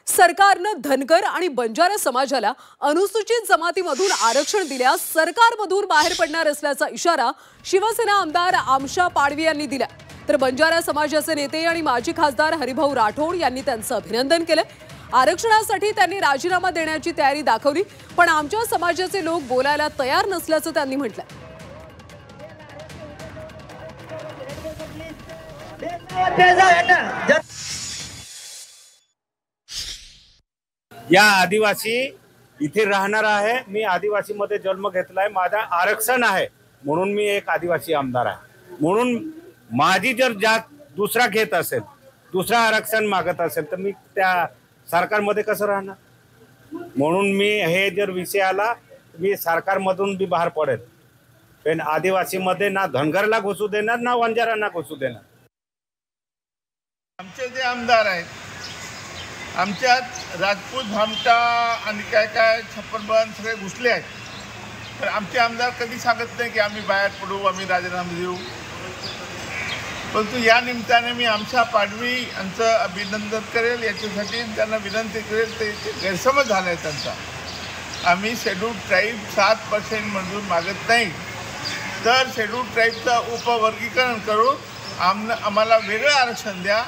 सरकारनं धनगर आणि बंजारा समाजाला अनुसूचित जमातीमधून आरक्षण दिल्यास सरकारमधून बाहेर पडणार असल्याचा इशारा शिवसेना आमदार आमशा पाडवी यांनी दिला। तर बंजारा समाजाचे नेते आणि माजी खासदार हरिभाऊ राठोड यांनी त्यांचं अभिनंदन केलं। आरक्षणासाठी त्यांनी राजीनामा देण्याची तयारी दाखवली, पण आमच्या समाजाचे लोक बोलायला तयार नसल्याचं त्यांनी म्हटलं। या आदिवासी इथे राहणार आहे। मी आदिवासी मध्ये जन्म घेतलाय, माझा आरक्षण आहे म्हणून मी एक आदिवासी आमदार आहे। म्हणून माझी जर जात दुसरा घेत असेल, दुसरा आरक्षण मागत असेल, तर मी त्या सरकारमध्ये कसं राहणार? म्हणून मी हे जर विषय आला, मी सरकारमधून बी बाहेर पडेल, पण आदिवासी मध्ये ना धनगरला घुसू देणार ना बंजारांना घुसू देणार। आमचे जे आमदार आहेत, आमच्यात राजपूत, भामटा आणि काय काय छप्पनबन सगळे घुसले आहेत। तर आमचे आमदार कधी सांगत नाही की आम्ही बाहेर पडू, आम्ही राजीनामा देऊ। परंतु या निमित्ताने मी आमशा पाडवी यांचं अभिनंदन करेल, याच्यासाठी त्यांना विनंती करेल। ते गैरसमज झाला आहे त्यांचा। आम्ही शेड्यूल ट्राईब 7% मंजूर मागत नाही, तर शेड्यूल ट्राईबचं उपवर्गीकरण करून आम्हाला वेगळं आरक्षण द्या।